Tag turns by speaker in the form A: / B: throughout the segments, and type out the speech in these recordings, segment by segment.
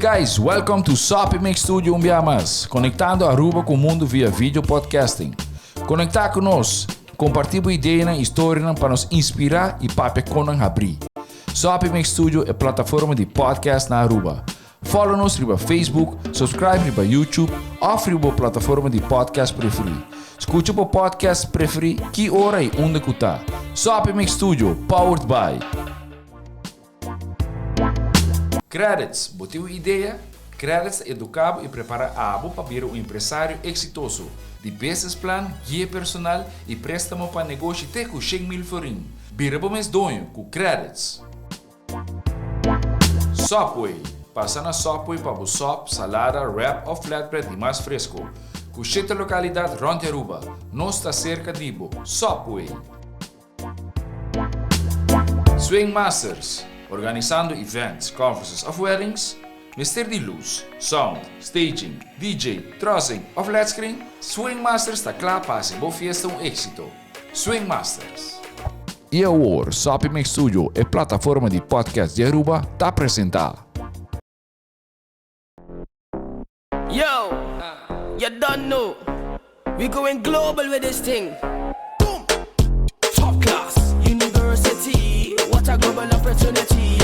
A: guys, welcome to Sopi Stduio Umbiamas, conectando Aruba com o mundo via vídeo podcasting. Conectar conosco, compartilhar ideias e histórias para nos inspirar e para nos abrir. Sopi Stduio é a plataforma de podcast na Aruba. Follow-nos no Facebook, subscribe no YouTube ou na plataforma de podcast preferida. Escute o podcast preferido que hora e onde está. Sopi Stduio, powered by Qredits. Botiu ideia? Qredits educa e prepara abo para ser um empresário exitoso. De business plan, guia personal e préstamo para negócio até com 100,000 forinhos. Bira bom mês donho com Qredits. Sopi. Passa na Sopi para o sop, salada, wrap ou flatbread e mais fresco. Com 7 localidades rond Aruba. Nós está cerca de Ibo. Sopi. Swingmasterz. Organizando events, conferences of weddings. Mister de luz, sound, staging, DJ, trussing of LED screen. Swingmasterz está klaar para ser boa fiesta éxito. Swingmasterz. E agora, Sopi Stduio, a plataforma de podcast de Aruba, está apresentar.
B: Yo, you don't know. We going global with this thing. Boom! Top class, university. What a global opportunity.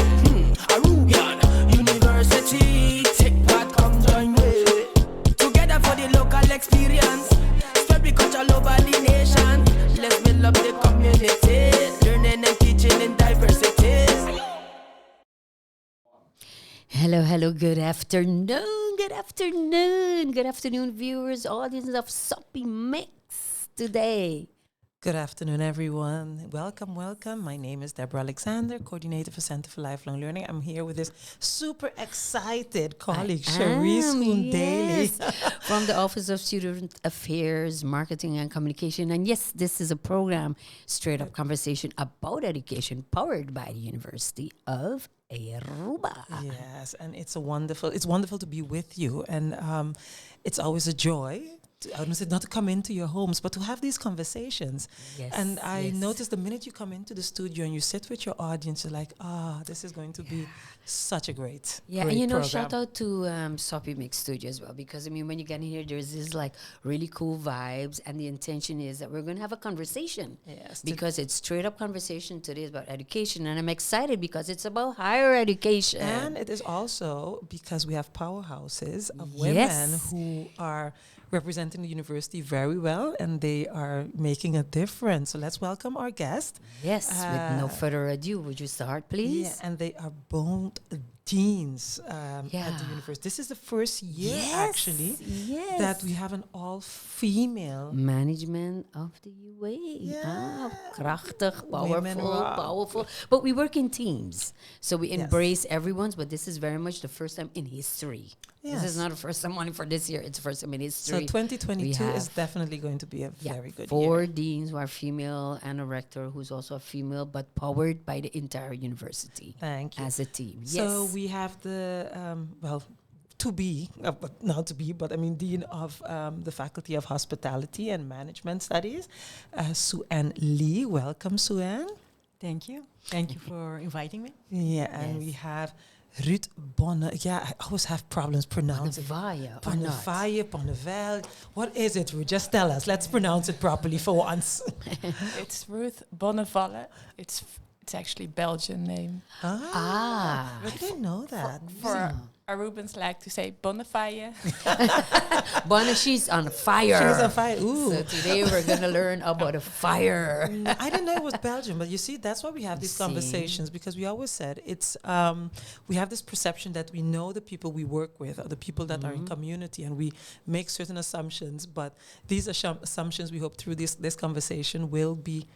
B: Arubian University. Take part, come join me. Together for the local experience. Spread the culture over the nation. Let's build up the community. Learning and teaching in diversities.
C: Hello, good afternoon, good afternoon, viewers, audience of Sopi Mix today.
D: Good afternoon, everyone. Welcome. My name is Deborah Alexander, coordinator for Center for Lifelong Learning. I'm here with this super excited colleague, Charisse Koendeli.
C: Yes, from the Office of Student Affairs, Marketing and Communication. And yes, this is a program, straight up conversation about education, powered by the University of Aruba.
D: Yes, and it's wonderful to be with you, and it's always a joy. I don't say not to come into your homes, but to have these conversations.
C: Yes,
D: and I noticed the minute you come into the studio and you sit with your audience, you're like, this is going to be such a great
C: and
D: program.
C: shout out to Sopi Stduio as well, because I mean, when you get in here, there's this like really cool vibes, and the intention is that we're going to have a conversation.
D: Yes,
C: because it's straight up conversation today is about education, and I'm excited because it's about higher education.
D: And it is also because we have powerhouses of women who are representing the university very well, and they are making a difference. So let's welcome our guest.
C: Yes, with no further ado, would you start, please?
D: Yeah, and they are both deans at the university. This is the first year, actually, that we have an all-female
C: management of the UA.
D: Yeah.
C: Krachtig, powerful. But we work in teams, so we embrace everyone's. But this is very much the first time in history.
D: Yes.
C: This is not the first time only for this year. It's the first time in history.
D: So 2022 is definitely going to be a very good
C: 4
D: year.
C: deans who are female and a rector who's also a female, but powered by the entire university.
D: Thank you.
C: As a team.
D: So we have the, Dean of the Faculty of Hospitality and Management Studies, Sue-Ann Lee. Welcome, Sue-Ann.
E: Thank you. Thank you for inviting me.
D: Yeah, and we have Ruud Bonne. Yeah, I always have problems pronouncing Bonneval. What is it, Ruud? Just tell us. Let's pronounce it properly for once.
E: It's Ruud Bonnevalle. It's actually Belgian name.
D: I didn't know that.
E: For Arubans like to say Bonnevalle.
C: Bonne, she's on fire.
D: She's on fire. Ooh.
C: So today we're going to learn about a fire.
D: I didn't know it was Belgium, but you see, that's why we have these conversations, because we always said it's, we have this perception that we know the people we work with or the people that are in community, and we make certain assumptions, but these assumptions we hope through this conversation will be,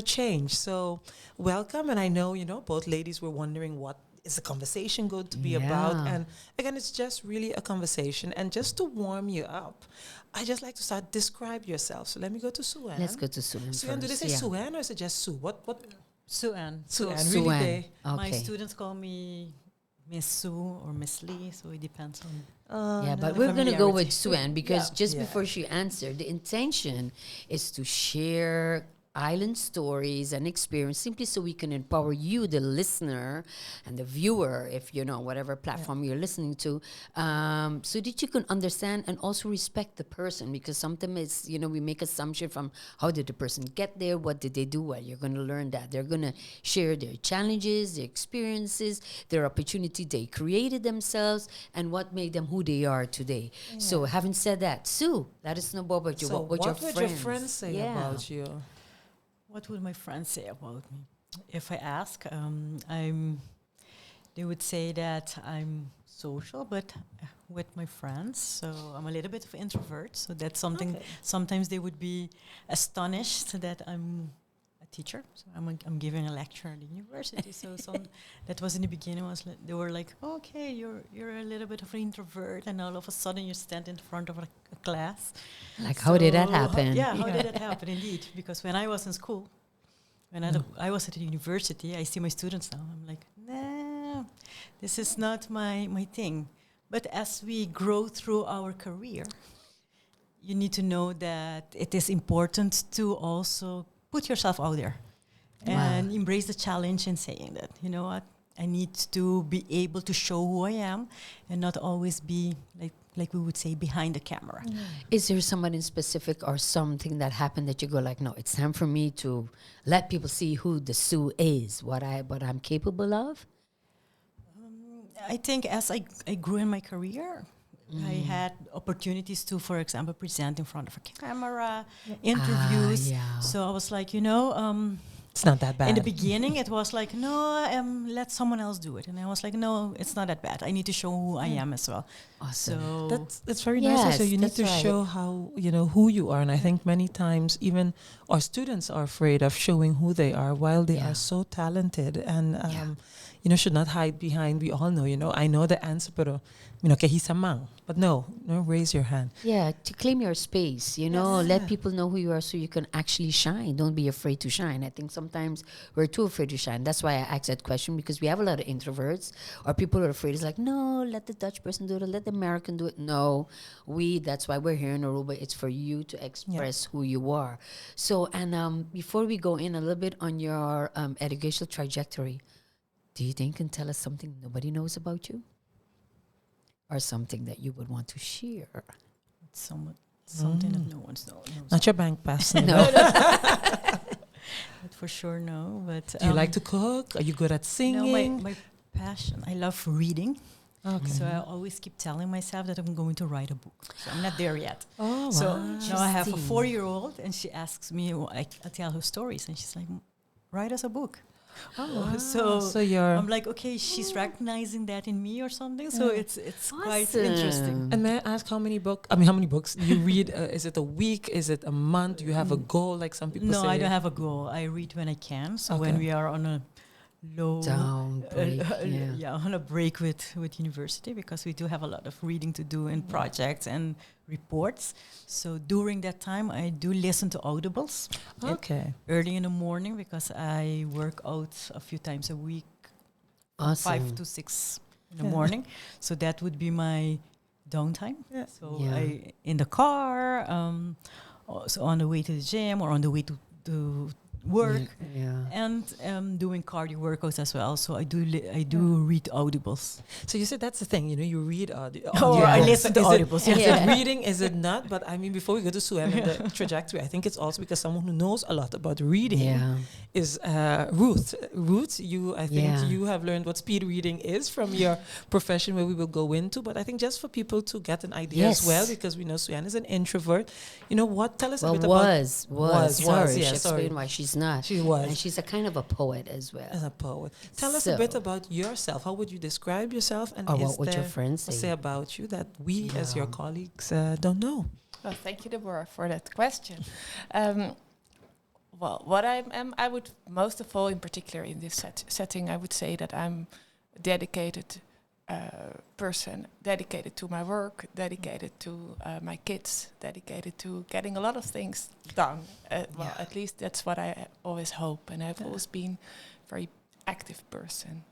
D: change. So welcome. And I know, both ladies were wondering what is the conversation going to be about. And again, it's just really a conversation. And just to warm you up, I just like to start, describe yourself. So let me go to Sue-Ann.
C: Let's go to Sue-Ann
D: Sue-Ann, do they say Sue-Ann or is it just Sue? What?
E: Sue-Ann.
D: Sue-Ann,
C: Sue-Ann.
D: really?
E: My students call me Miss Sue or Miss Lee, so it depends on.
C: But we're going to go with Sue-Ann because before she answered, the intention is to share island stories and experience, simply so we can empower you, the listener, and the viewer, if you know whatever platform you're listening to, so that you can understand and also respect the person. Because sometimes it's, we make assumption from how did the person get there, what did they do. Well, you're going to learn that they're going to share their challenges, their experiences, their opportunity they created themselves, and what made them who they are today. So having said that, Sue, let us know about you.
D: So
C: what would your friends
D: say about you?
F: What would my friends say about me? If I ask, they would say that I'm social, but with my friends. So I'm a little bit of an introvert. So that's something. Sometimes they would be astonished that I'm a teacher. So I'm giving a lecture at the university. So that was in the beginning. They were like, okay, you're a little bit of an introvert, and all of a sudden you stand in front of a class.
C: Like, how did that happen?
F: How did that happen? Indeed, because when I was in school, when I was at the university, I see my students now. I'm like, nah, this is not my thing. But as we grow through our career, you need to know that it is important to also put yourself out there and embrace the challenge in saying that, you know what, I need to be able to show who I am and not always be like we would say behind the camera.
C: Is there somebody specific or something that happened that you go like, no, it's time for me to let people see who the Sue is, what I'm capable of?
F: I think as I grew in my career, I had opportunities to, for example, present in front of a camera, interviews. So I was like,
D: It's not that bad.
F: in the beginning, it was like, no, let someone else do it. And I was like, no, it's not that bad. I need to show who I am as well.
C: Awesome.
F: So
D: That's very nice. Also, you need
C: that's
D: to
C: right.
D: show how who you are, and I think many times even our students are afraid of showing who they are, while they are so talented and should not hide behind. We all know, I know the answer, pero que he's a man, but no, raise your hand.
C: Yeah, to claim your space, let people know who you are so you can actually shine. Don't be afraid to shine. I think sometimes we're too afraid to shine. That's why I asked that question, because we have a lot of introverts or people who are afraid. It's like, no, let the Dutch person do it, let the American do it. No, that's why we're here in Aruba. It's for you to express who you are. So, and before we go in a little bit on your educational trajectory, do you think you can tell us something nobody knows about you? Or something that you would want to share?
F: it's something that no one knows.
D: Not your bank pass.
C: No.
F: But for sure, no. But
D: Do you like to cook? Are you good at singing?
F: No, my passion. I love reading.
D: Okay.
F: So I always keep telling myself that I'm going to write a book. So I'm not there yet.
D: Oh,
F: So
D: wow.
F: now I have a 4-year-old, and she asks me, I tell her stories, and she's like, write us a book.
D: Wow.
F: So
D: you're...
F: I'm like, okay, she's recognizing that in me or something. So it's quite interesting.
D: And may I ask how many books you read? Is it a week? Is it a month? Do you have a goal, like some people say?
F: No, I don't have a goal. I read when I can. So when we are on a low
C: Down break,
F: on a break with university, because we do have a lot of reading to do in projects and reports. So during that time, I do listen to audibles.
D: Okay.
F: Early in the morning, because I work out a few times a week,
C: Awesome.
F: 5 to 6 in the morning. So that would be my downtime.
D: Yeah.
F: So I in the car, so on the way to the gym or on the way to work, and doing cardio workouts as well. So I do read audibles.
D: So you said that's the thing, you read
F: I listen to audibles.
D: Is it reading? Is it not? But I mean, before we go to Sue and the trajectory, I think it's also because someone who knows a lot about reading is Ruth. Ruth, I think you have learned what speed reading is from your profession, where we will go into. But I think just for people to get an idea as well, because we know Suyan is an introvert. Tell us a bit about...
C: Sorry,
D: yeah,
C: explain why she's not.
D: She was.
C: And she's a kind of a poet as well.
D: As a poet. Tell us a bit about yourself. How would you describe yourself? And
C: what would your friends
D: say about you that we, as your colleagues, don't know?
E: Well, thank you, Deborah, for that question. Well, what I am, I would most of all, in particular in this setting, I would say that I'm a dedicated person, dedicated to my work, dedicated to my kids, dedicated to getting a lot of things done. Well, at least that's what I always hope, and I've always been a very active person.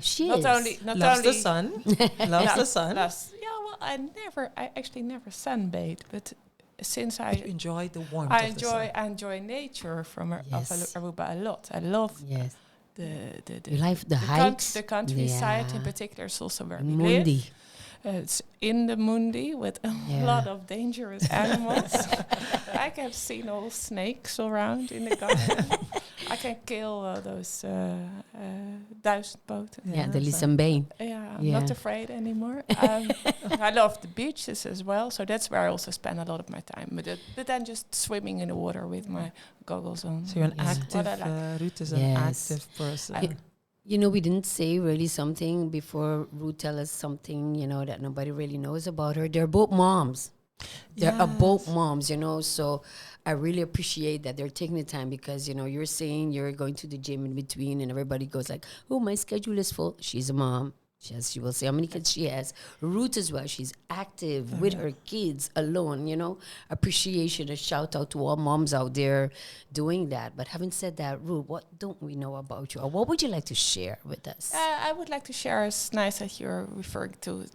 C: She
E: not
C: is.
E: Only
D: loves the sun. Loves the sun.
E: I actually never sunbathe, but since
D: You enjoy the warmth
E: I
D: of the sun.
E: enjoy nature from
C: Yes.
E: Aruba a lot. I love
C: Yes.
E: the
C: You like the hikes?
E: the countryside in
C: Yeah.
E: particular is also where we
C: Mundi.
E: live. It's in the Mundi with a
C: Yeah.
E: lot of dangerous animals. I have seen all snakes around in the garden. I can kill those duizendpoten.
C: Yeah, the
D: so-
C: Lisambane.
E: Yeah, I'm
C: Yeah.
E: not afraid anymore. I love the beaches as well, so that's where I also spend a lot of my time. But then just swimming in the water with my goggles on.
D: So you're an
C: Yeah.
D: active,
E: What I like.
D: Ruth is an
C: Yes.
D: active person.
C: You know, we didn't say really something before Ruth tell us something, you know, that nobody really knows about her. They're both moms. They're both
D: Yes.
C: moms, you know, so I really appreciate that they're taking the time because, you know, you're saying you're going to the gym in between and everybody goes like, oh, my schedule is full. She's a mom. She will say how many kids she has. Ruth as well. She's active with her kids alone, you know. Appreciation, a shout out to all moms out there doing that. But having said that, Ruth, what don't we know about you? Or what would you like to share with us?
E: I would like to share. It's nice that you're referring to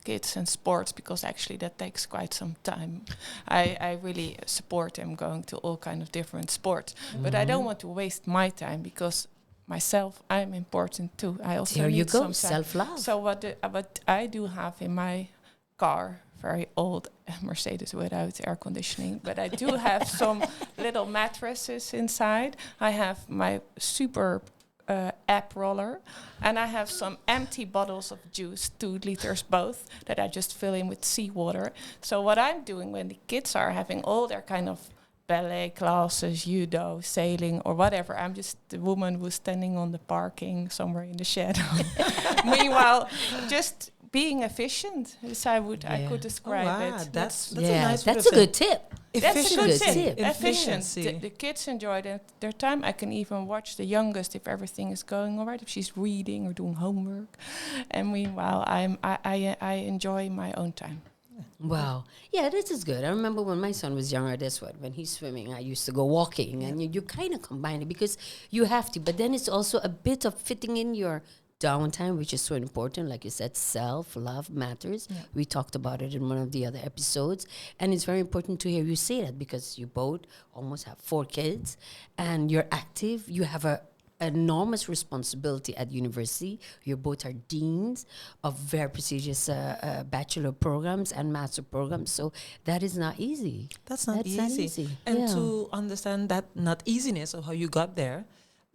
E: kids and sports because actually that takes quite some time. I really support them going to all kind of different sports, but I don't want to waste my time because myself, I'm important too. I also
C: There you
E: need
C: go,
E: some time.
C: self-love.
E: So what I do have in my car, very old Mercedes without air conditioning, but I do have some little mattresses inside. I have my super app roller, and I have some empty bottles of juice, 2 liters both, that I just fill in with seawater. So what I'm doing when the kids are having all their kind of ballet classes, judo, sailing, or whatever, I'm just the woman who's standing on the parking somewhere in the shadow. Meanwhile, just being efficient, as I could describe it.
D: That's a
C: Yeah,
D: nice
C: that's a good tip.
E: That's a good
C: Efficiency.
E: tip. Efficient.
D: Efficiency.
E: The kids enjoy their time. I can even watch the youngest if everything is going all right, if she's reading or doing homework. And meanwhile, I enjoy my own time.
C: Wow. Yeah, this is good. I remember when my son was younger, that's what, when he's swimming, I used to go walking. And you kind of combine it because you have to. But then it's also a bit of fitting in your downtime, which is so important. Like you said, self-love matters.
E: Yeah.
C: We talked about it in one of the other episodes. And it's very important to hear you say that because you both almost have 4 kids and you're active. You have a enormous responsibility at university. You both are deans of very prestigious bachelor programs and master programs. So that is not easy.
D: That's not
C: That's
D: easy. And
C: Yeah.
D: to understand that not easiness of how you got there,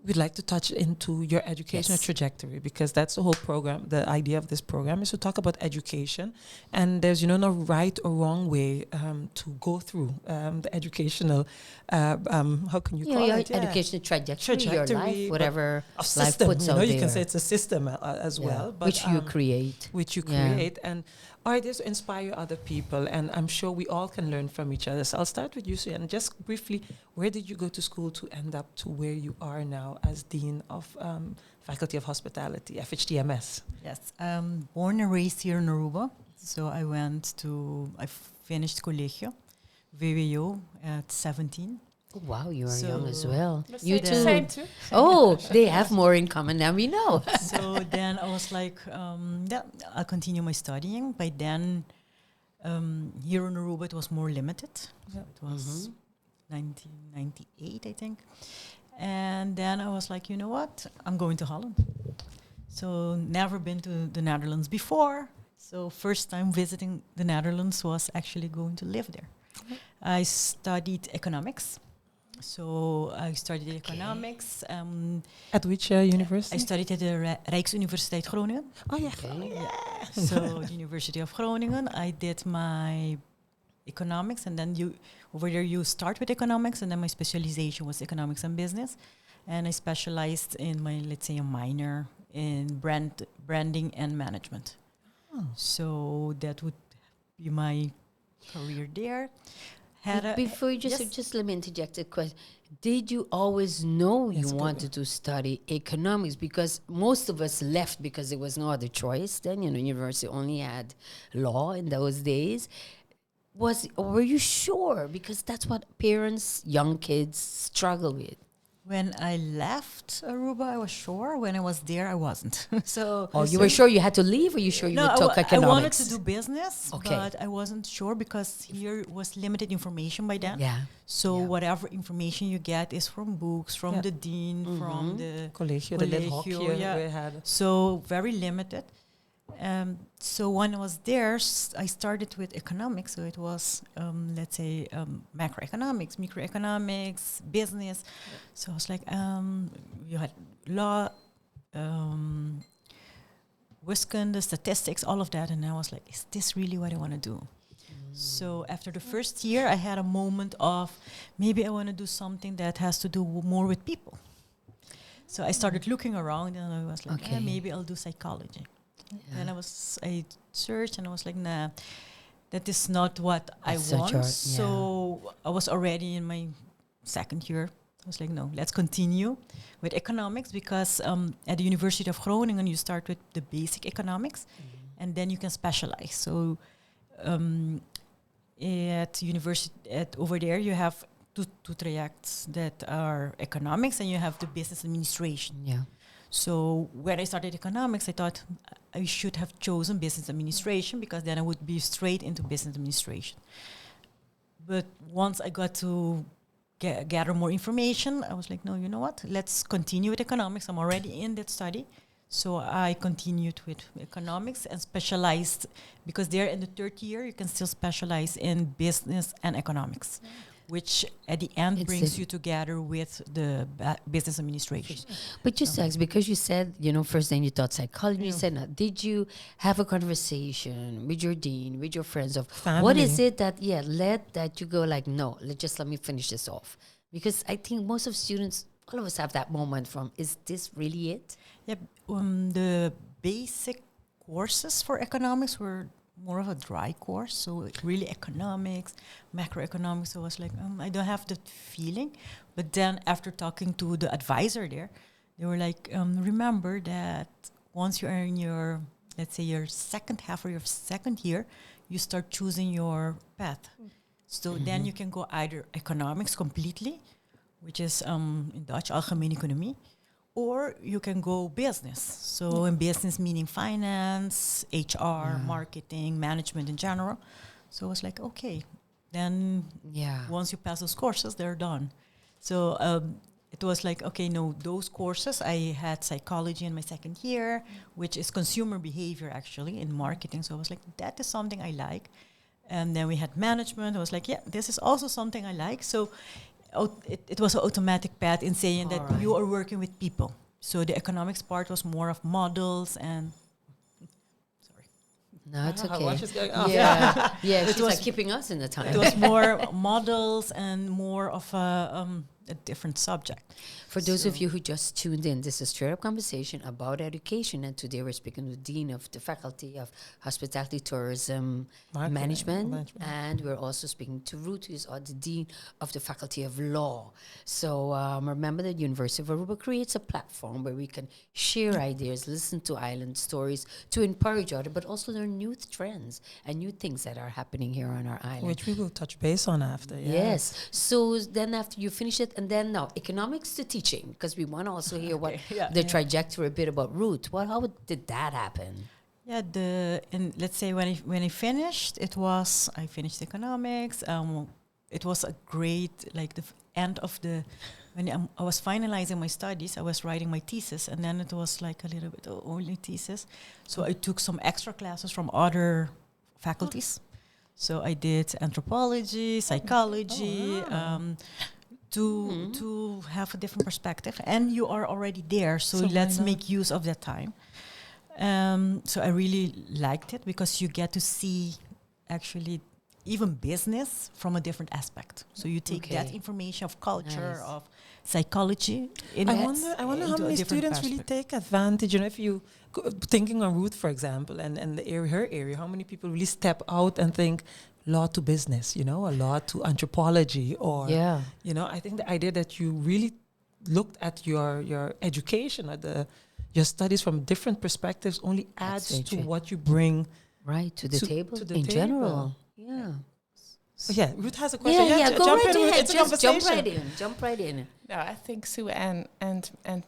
D: we'd like to touch into your educational
C: Yes.
D: trajectory because that's the whole program. The idea of this program is to talk about education, and there's no right or wrong way to go through the educational. How can you call
C: Your
D: it?
C: educational trajectory, your
D: Trajectory,
C: life,
D: but
C: whatever
D: A
C: life
D: system.
C: puts out
D: You
C: there.
D: can say it's a system as
C: Yeah.
D: well, but
C: which you create.
D: which you
C: Yeah.
D: create, and ideas to inspire other people, and I'm sure we all can learn from each other. So I'll start with you, Sue, and just briefly, where did you go to school to end up to where you are now as Dean of Faculty of Hospitality, FHTMS?
F: Yes, born and raised here in Aruba. So I finished colegio, VWO at 17.
C: Oh, wow, you are
F: So-
C: young as well.
E: Let's
C: You
E: say the
C: too.
E: same too.
C: Oh, they have more in common than we know.
F: So then I was like, I'll continue my studying. By then, here in Aruba, it was more limited. It was 1998, I think. And then I was like, you know what? I'm going to Holland. So never been to the Netherlands before. So first time visiting the Netherlands was actually going to live there. I studied economics. So I studied economics.
D: At which university?
F: I studied at the Rijksuniversiteit Groningen.
D: Oh yeah.
F: So the University of Groningen. I did my economics, and then over there you start with economics, and then my specialization was economics and business, and I specialized in my, let's say, a minor in branding and management.
D: Oh.
F: So that would be my career there.
C: Before you just let me interject a question. Did you always know
D: Yes,
C: you
D: go
C: wanted to study economics? Because most of us left because there was no other choice. Then, university only had law in those days. Were you sure? Because that's what parents, young kids struggle with.
F: When I left Aruba, I was sure. When I was there, I wasn't. So
C: Oh, you were sure you had to leave, or you sure you would talk
F: I
C: economics?
F: wanted to do business,
C: Okay.
F: but I wasn't sure because here was limited information by then.
C: Yeah.
F: So
C: Yeah.
F: whatever information you get is from books, from the dean, from the
D: Collegio, the little
F: Collegio,
D: hokje
F: yeah.
D: we had.
F: So very limited. So when I was there, I started with economics. So it was, let's say, macroeconomics, microeconomics, business. So I was like, you had law, wiskunde, statistics, all of that. And I was like, is this really what I want to do? So after the first year, I had a moment of maybe I want to do something that has to do more with people. So I started looking around and I was like,
C: Okay.
F: maybe I'll do psychology.
C: Yeah.
F: Then I searched and I was like, nah, that is not what
C: That's
F: I
C: not
F: want.
C: your-
F: So I was already in my second year. I was like, no, let's continue with economics because at the University of Groningen, you start with the basic economics and then you can specialize. So at university, over there, you have two trajects that are economics and you have the business administration.
C: Yeah.
F: So when I started economics, I thought I should have chosen business administration because then I would be straight into business administration. But once I got to gather more information, I was like, no, you know what? Let's continue with economics. I'm already in that study. So I continued with economics and specialized because there in the third year, you can still specialize in business and economics, which at the end
C: It's
F: brings
C: a-
F: you together with the business administration.
C: But just ask, because you said, first then you thought psychology, you said not. Did you have a conversation with your dean, with your friends of what is
D: Family.
C: it that, led that you go like, no, let me finish this off? Because I think most of students, all of us have that moment from, is this really it?
F: Yeah, the basic courses for economics were more of a dry course, so really economics, macroeconomics. So I was like, I don't have that feeling. But then after talking to the advisor there, they were like, remember that once you are in your, let's say your second half or your second year, you start choosing your path. So then you can go either economics completely, which is in Dutch algemene economie, or you can go business. So in business meaning finance, HR, marketing, management in general. So I was like, okay, then once you pass those courses, they're done. So it was like, okay, no, those courses, I had psychology in my second year, which is consumer behavior actually in marketing. So I was like, that is something I like. And then we had management. I was like, yeah, this is also something I like. So it was an automatic path in saying that you are working with people. So the economics part was more of models and... Sorry.
C: No, it's okay.
D: Watch it go-
C: Yeah, she's
F: was-
C: like keeping us in the time.
F: It was more models and more of a different subject.
C: For those of you who just tuned in, this is Straight Up Conversation about education, and today we're speaking with Dean of the Faculty of Hospitality Tourism
D: Marketing,
C: Management, and we're also speaking to Ruth, who is the Dean of the Faculty of Law. So remember that University of Aruba creates a platform where we can share ideas, listen to island stories, to encourage others, but also learn new trends and new things that are happening here on our island.
D: Which we will touch base on after. Yeah.
C: Yes. So then after you finish it, and then now economics to teaching, because we want to also hear what the trajectory a bit about Ruth. How did that happen?
F: Yeah, let's say when I finished, I finished economics. It was a great, like the end of when I was finalizing my studies, I was writing my thesis, and then it was like a little bit only thesis. So I took some extra classes from other faculties. So I did anthropology, psychology, to have a different perspective. And you are already there, so let's make use of that time. So I really liked it because you get to see actually even business from a different aspect. So you take that information of culture, of psychology.
D: I wonder how many students really take advantage. If you thinking on Ruth, for example, and her area, how many people really step out and think law to business, a law to anthropology, or I think the idea that you really looked at your education, at your studies from different perspectives, only adds to what you bring
C: to the table
D: to the
C: in
D: table.
C: general. Yeah.
D: Yeah, Ruth has a question.
C: Go
D: jump
C: right
D: in, Ruth.
C: ahead.
D: It's a
C: Just
D: conversation.
C: jump right in.
E: No, I think Sue and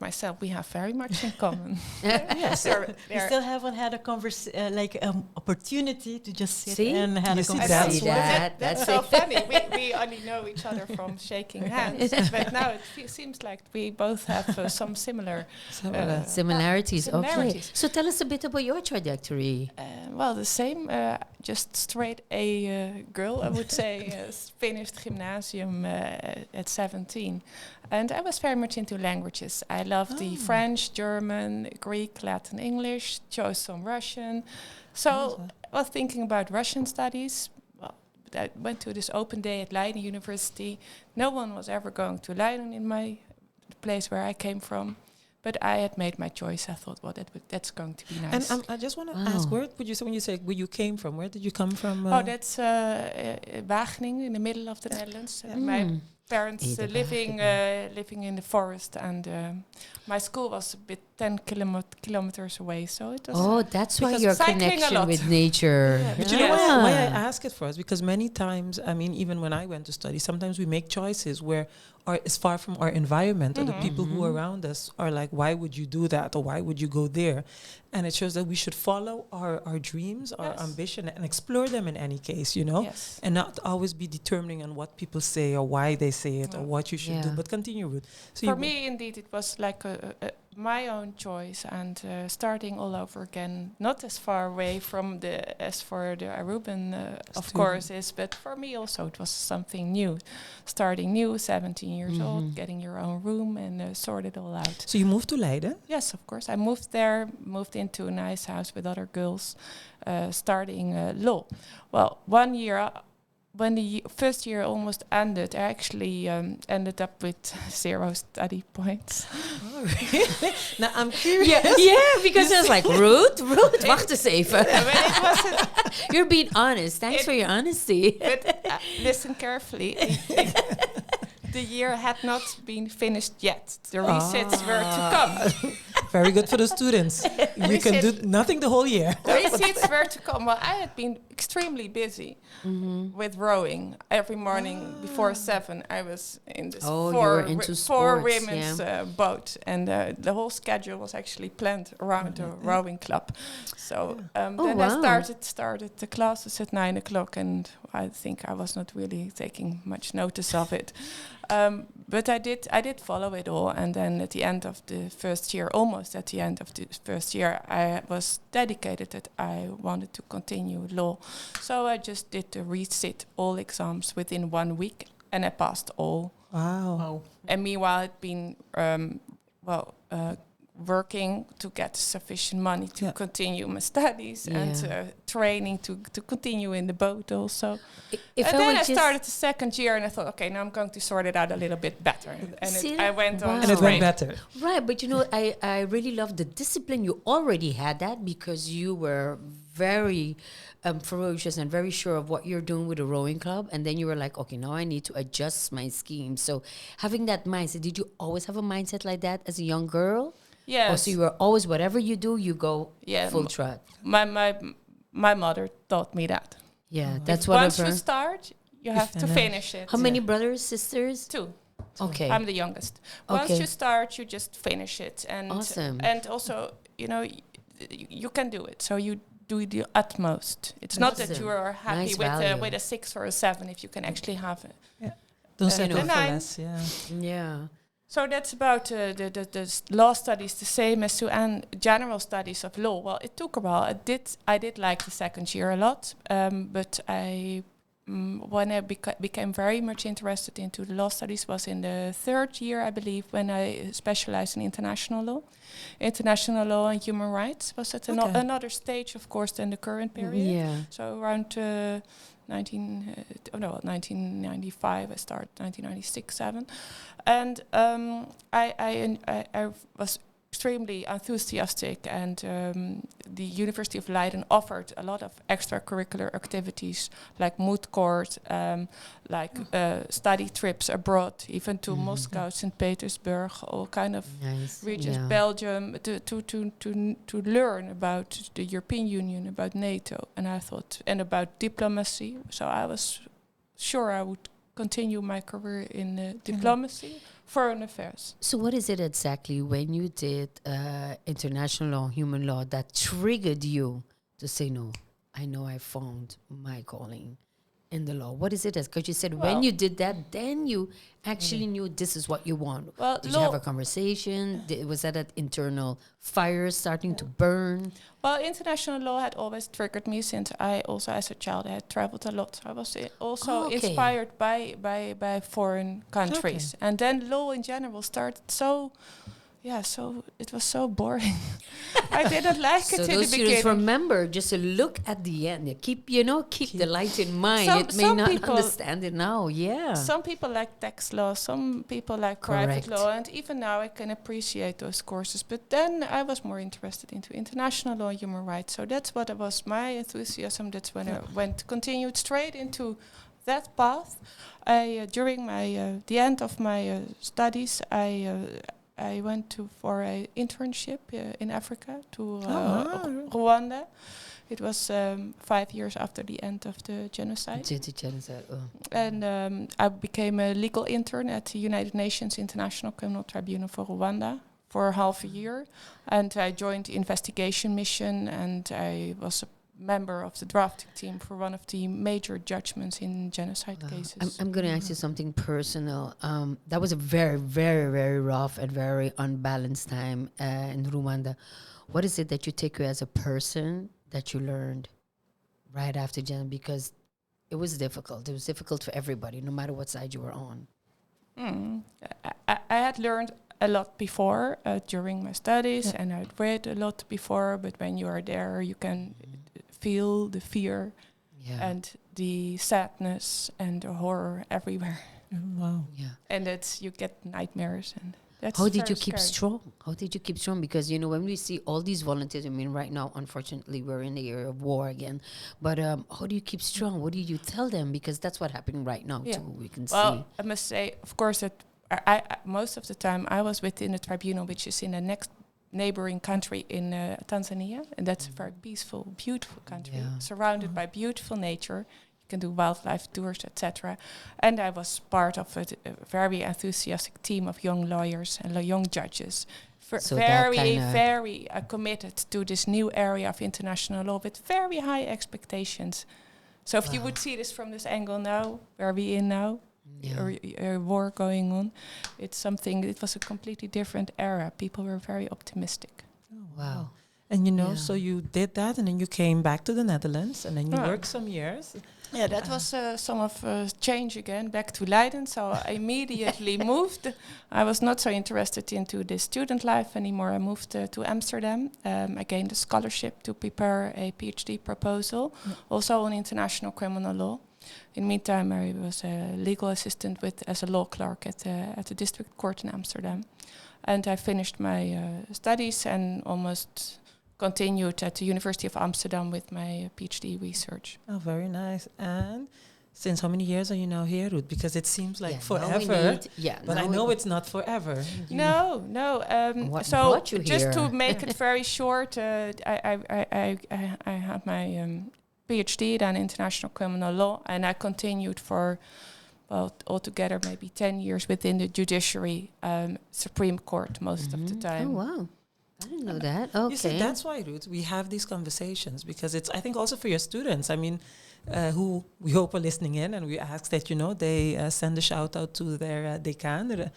E: myself, we have very much in common.
D: Yes.
F: We still haven't had a opportunity to just sit
C: See?
F: and have
D: You
F: a
D: see,
F: conversation.
E: That's so funny. We only know each other from shaking hands, but now it seems like we both have some similar
C: Similarities. Okay.
E: similarities.
C: So tell us a bit about your trajectory.
E: Well, the same. Just straight A girl, I would say. Finished gymnasium at 17. And I was very much into languages. I loved the French, German, Greek, Latin, English, chose some Russian. So I was thinking about Russian studies. Well, I went to this open day at Leiden University. No one was ever going to Leiden in my place where I came from. But I had made my choice. I thought, well, that's going to be nice.
D: And I just want to ask, where would you say, when you say where you came from, where did you come from?
E: That's Wageningen, in the middle of the Netherlands. My parents living in the forest, and my school was a bit 10 kilometers away. So it was.
C: That's why
E: because
C: your
E: cycling a
C: connection
E: lot.
C: with nature.
D: But you know why I ask it for us? Because many times, I mean, even when I went to study, sometimes we make choices where it's far from our environment, or the people who are around us are like, why would you do that? Or why would you go there? And it shows that we should follow our dreams, our ambition, and explore them in any case, you know?
E: Yes.
D: And not always be determining on what people say or why they say it or what you should do, but continue with. So
E: for me, indeed, it was like my own choice, and starting all over again, not as far away from as for the Aruban, of course, is, but for me also it was something new. Starting new, 17 years old, getting your own room and sort it all out.
D: So you moved to Leiden?
E: Yes, of course. I moved there, moved into a nice house with other girls, starting law. Well, 1 year when the first year almost ended, I actually ended up with 0 study points.
D: Oh, really? Now I'm curious.
C: Because I was like, Ruth, wacht eens even.
E: Yeah, but it wasn't.
C: You're being honest. Thanks for your honesty.
E: But listen carefully. The year had not been finished yet. The resits were to come.
D: Very good for the students. You can do nothing the whole year.
E: The receipts were to come. Well, I had been extremely busy with rowing. Every morning before 7, I was in this four women's boat. And the whole schedule was actually planned around the rowing club. So then I started the classes at 9 o'clock, and I think I was not really taking much notice of it. But I did follow it all, and then at the end of the first year, almost at the end of the first year, I was dedicated that I wanted to continue law. So I just did the resit all exams within 1 week, and I passed all.
D: Wow.
E: And meanwhile, I'd been working to get sufficient money to continue my studies and training to continue in the boat also. Then I started the second year, and I thought, okay, now I'm going to sort it out a little bit better. And I went on.
D: And it went better.
C: Right, but you know, I really love the discipline. You already had that because you were very ferocious and very sure of what you're doing with the rowing club. And then you were like, okay, now I need to adjust my scheme. So having that mindset, did you always have a mindset like that as a young girl?
E: Yes.
C: Oh, so you were always, whatever you do, you go full trot.
E: My mother taught me that.
C: Yeah, that's what
E: once you start, you have to finish it.
C: How many brothers, sisters?
E: 2.
C: Okay.
E: I'm the youngest. Once you start, you just finish it. And
C: awesome.
E: And also, you know, you can do it. So you do the utmost. It's not that you are happy with a 6 or a 7 if you can actually have it.
D: Yeah. Don't settle for
E: 9.
D: less.
C: Yeah.
E: So that's about the law studies, the same as and general studies of law. Well, it took a while. I did like the second year a lot, but when I became very much interested into the law studies was in the 3rd year, I believe, when I specialized in international law. International law and human rights was at another stage, of course, than the current period. Yeah. So around 1995, I started 1996, 7. And I was extremely enthusiastic, and the University of Leiden offered a lot of extracurricular activities like moot court, study trips abroad, even to Moscow, St. Petersburg, all kind of regions, Belgium, to learn about the European Union, about NATO, and I thought, and about diplomacy. So I was sure I would continue my career in diplomacy, foreign affairs.
C: So what is it exactly when you did international law, human law, that triggered you to say, no, I know I found my calling in the law? What is it? Because you said when you did that, then you actually knew this is what you want.
E: Well,
C: did you have a conversation? Was that an internal fire starting to burn?
E: Well, international law had always triggered me since I also, as a child, had traveled a lot. I was also inspired by foreign countries. And then law in general started so it was so boring. I didn't like it in the beginning. So those students
C: remember just to look at the end. Keep the light in mind. It may not understand it now. Yeah.
E: Some people like tax law. Some people like private law. And even now I can appreciate those courses. But then I was more interested into international law and human rights. So that's what was my enthusiasm. That's when I continued straight into that path. During the end of my studies, I went for an internship in Africa to Rwanda. It was 5 years after the end of the genocide. And I became a legal intern at the United Nations International Criminal Tribunal for Rwanda for half a year. And I joined the investigation mission, and I was a member of the drafting team for one of the major judgments in genocide cases.
C: I'm going to ask you something personal. That was a very, very, very rough and very unbalanced time in Rwanda. What is it that you take you as a person that you learned right after genocide? Because it was difficult. It was difficult for everybody, no matter what side you were on.
E: I had learned a lot before during my studies, and I'd read a lot before, but when you are there, you can feel the fear and the sadness and the horror everywhere.
D: Wow.
C: Yeah.
E: And you get nightmares, and that's
C: How did you keep
E: scary.
C: strong? How did you keep strong? Because, when we see all these volunteers, right now, unfortunately, we're in the era of war again. But how do you keep strong? What do you tell them? Because that's what's happening right now, too. We can see.
E: Well, I must say, of course, that I most of the time I was within the tribunal, which is in the next neighboring country in Tanzania, and that's a very peaceful, beautiful country, surrounded by beautiful nature. You can do wildlife tours, etc. And I was part of a very enthusiastic team of young lawyers and young judges, very committed to this new area of international law with very high expectations. So if you would see this from this angle now, where we in now, or war going on, it was a completely different era. People were very optimistic.
C: Oh, wow.
D: And so you did that, and then you came back to the Netherlands, and then you worked some years.
E: Yeah, that was some of change again, back to Leiden. So I immediately moved. I was not so interested into the student life anymore. I moved to Amsterdam. I gained a scholarship to prepare a PhD proposal, also on international criminal law. In the meantime, I was a legal assistant as a law clerk at the district court in Amsterdam. And I finished my studies and almost continued at the University of Amsterdam with my PhD research.
D: Oh, very nice. And since how many years are you now here, Ruth? Because it seems like forever. But I know it's not forever.
E: No.
C: What
E: So
C: brought you
E: just
C: here?
E: to make it very short, I had my PhD in international criminal law, and I continued for altogether maybe 10 years within the judiciary, Supreme Court most of the time.
C: Oh, wow. I didn't know that. Okay.
D: You see, that's why, Ruth, we have these conversations, because it's, I think, also for your students, who we hope are listening in, and we ask that, they send a shout out to their decan.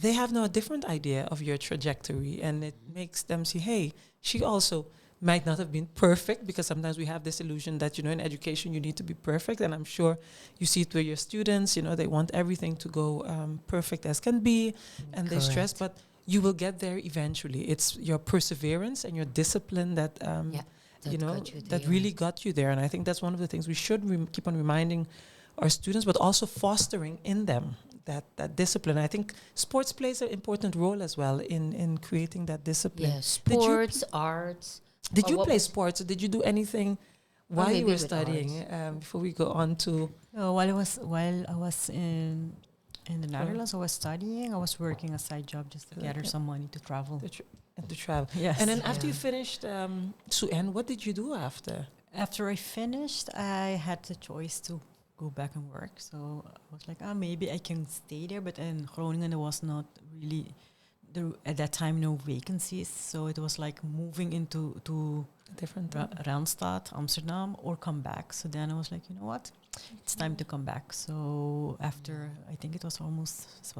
D: They have now a different idea of your trajectory, and it makes them see, hey, she also might not have been perfect, because sometimes we have this illusion that, in education you need to be perfect, and I'm sure you see it with your students, they want everything to go perfect as can be, and they stress, but you will get there eventually. It's your perseverance and your discipline that really got you there, and I think that's one of the things we should keep on reminding our students, but also fostering in them that discipline. I think sports plays an important role as well in creating that discipline.
C: Yeah, sports, arts.
D: Did you play sports, or did you do anything while you were studying? Before we go on to
F: while I was in the Netherlands, I was studying. I was working a side job just to gather some money to travel.
D: To travel.
F: Yes.
D: And then after you finished SUN, what did you do after?
F: After I finished, I had the choice to go back and work. So I was like, maybe I can stay there. But in Groningen, there was not really, at that time, no vacancies. So it was like moving into
D: Different.
F: Randstad, Amsterdam, or come back. So then I was like, you know what? It's time to come back. So after, I think it was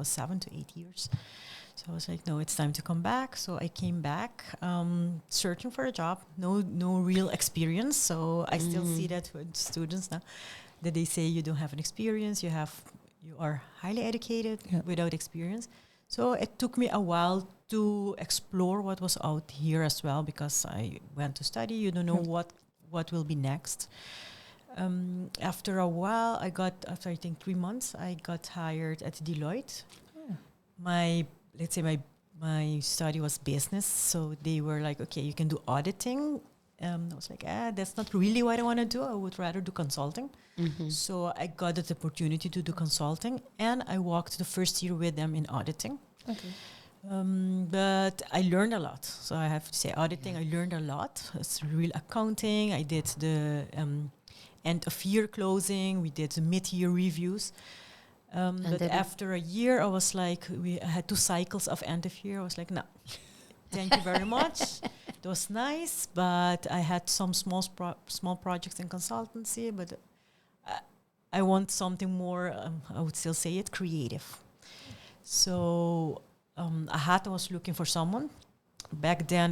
F: 7 to 8 years. So I was like, no, it's time to come back. So I came back, searching for a job. No real experience. So I still see that with students now, that they say you don't have an experience. You are highly educated without experience. So it took me a while to explore what was out here as well, because I went to study. You don't know what will be next. After a while, after I think 3 months, I got hired at Deloitte. My study was business, so they were like, okay, you can do auditing. I was like, that's not really what I want to do. I would rather do consulting. So I got the opportunity to do consulting, and I walked the first year with them in auditing.
E: Okay.
F: But I learned a lot. So I have to say, auditing, I learned a lot. It's real accounting. I did the end of year closing. We did the mid-year reviews. But after a year, I was like, we had 2 cycles of end of year. I was like, no, thank you very much. It was nice, but I had some small projects in consultancy, but I want something more, I would still say it, creative. So AHATA was looking for someone. Back then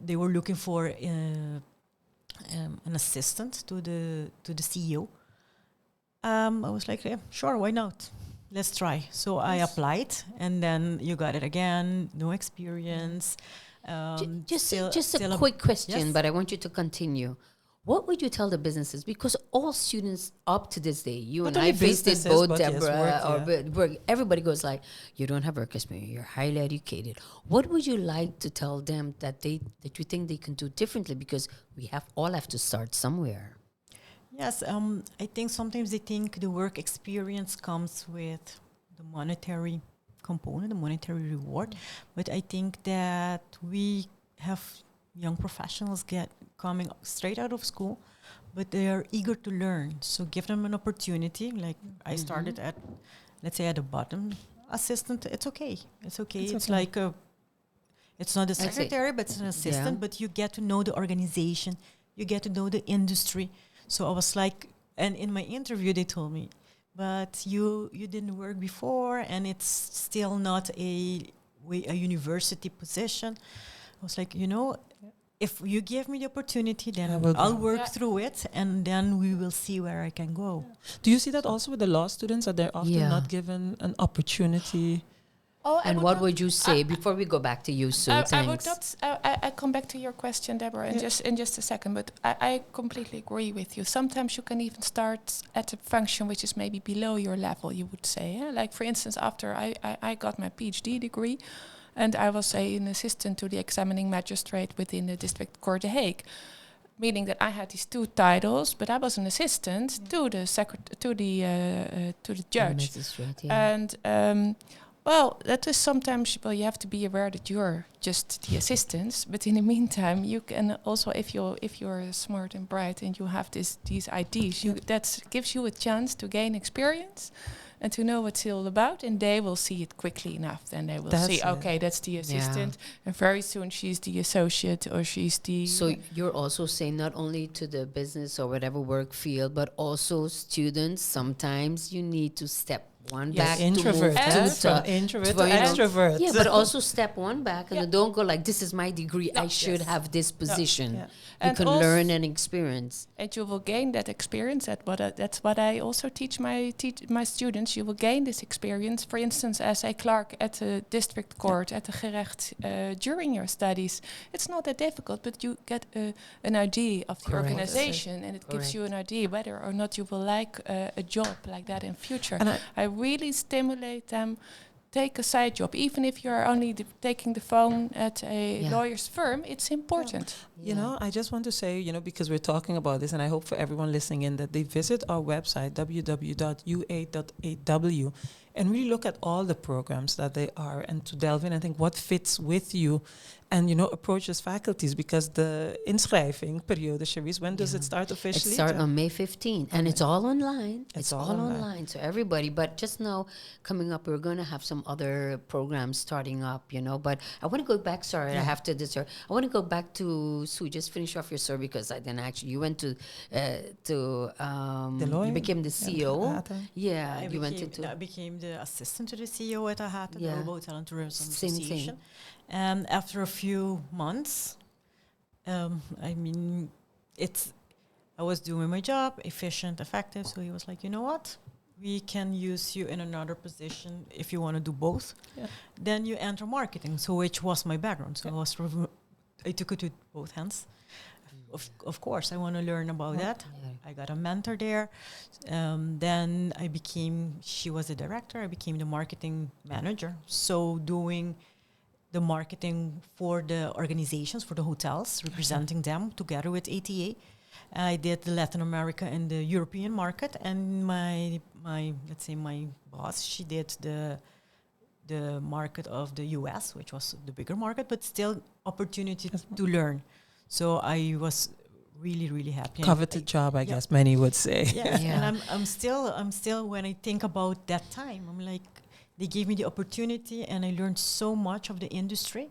F: they were looking for an assistant to the CEO. I was like, yeah, sure, why not? Let's try. So I applied, and then you got it again, no experience.
C: Just a quick question,
F: yes?
C: but I want you to continue. What would you tell the businesses? Because all students up to this day, you
D: Not
C: and
D: only
C: I faced it,
D: businesses,
C: both
D: but yes,
C: Deborah
D: work,
C: work, everybody goes like, you don't have work experience, you're highly educated. What would you like to tell them that you think they can do differently? Because we all have to start somewhere.
F: Yes, I think sometimes they think the work experience comes with the monetary component, the monetary reward. But I think that we have young professionals coming straight out of school, but they are eager to learn. So give them an opportunity. Like I started at, let's say, at the bottom, assistant. It's okay. It's like it's not a secretary, but it's an assistant. But you get to know the organization. You get to know the industry. So I was like, and in my interview they told me, but you didn't work before, and it's still not a university position. I was like, if you give me the opportunity, then I'll work through it, and then we will see where I can go.
D: Do you see that also with the law students, that they're often not given an opportunity?
C: And what would you say before we go back to you, Sue?
E: I would not. I come back to your question, Deborah, in just a second. But I completely agree with you. Sometimes you can even start at a function which is maybe below your level. You would say, like for instance, after I got my PhD degree, and I was an assistant to the examining magistrate within the District Court The Hague, meaning that I had these 2 titles, but I was an assistant to the judge, and. Well, that is sometimes, you have to be aware that you're just the assistants. But in the meantime, you can also, if you're smart and bright and you have these ideas, that gives you a chance to gain experience and to know what it's all about. And they will see it quickly enough. Then they will see, okay, that's the assistant. And very soon she's the associate, or she's the...
C: So you're also saying not only to the business or whatever work field, but also students, sometimes you need to step one back
D: introvert,
C: to
D: introvert to extrovert.
C: Yeah, but also step one back and don't go like, this is my degree, I should have this position. You
E: and
C: can learn and experience.
E: And you will gain that experience. That's what I also teach my students. You will gain this experience, for instance, as a clerk at the district court, at the gerecht, during your studies. It's not that difficult, but you get an idea of the organization, and it gives you an idea whether or not you will like a job like that in future. And I really stimulate them. Take a side job, even if you're only taking the phone at a lawyer's firm. It's important.
D: You know, I just want to say, because we're talking about this, and I hope for everyone listening in that they visit our website, www.ua.aw. and really look at all the programs that they are, and to delve in and think what fits with you, and approach as faculties, because the inschrijvingperiode, Cherise, when does it start officially?
C: It starts on May 15th, and it's all online.
D: It's
C: all online, so everybody. But just know, coming up, we're going to have some other programs starting up, But I want to go back. Sorry, I have to disturb. I want to go back to Sue. Just finish off your story, because I then actually you went to you became the CEO.
F: I became the assistant to the CEO at AHATA, the Aruba Hotel and Tourism
C: Same
F: Association.
C: thing.
F: And after a few months, I was doing my job, efficient, effective. So he was like, you know what? We can use you in another position if you want to do both. Yeah. Then you enter marketing, so which was my background. So I took it with both hands. Of course, I want to learn about that. Yeah. I got a mentor there. Then she was the director. I became the marketing manager. So doing the marketing for the organizations, for the hotels, representing them together with ATA. I did the Latin America and the European market, and my boss, she did the market of the US, which was the bigger market, but still opportunity to learn. So I was really, really happy.
D: Coveted job, I guess many would say.
F: Yeah. And I'm still when I think about that time, I'm like, they gave me the opportunity, and I learned so much of the industry.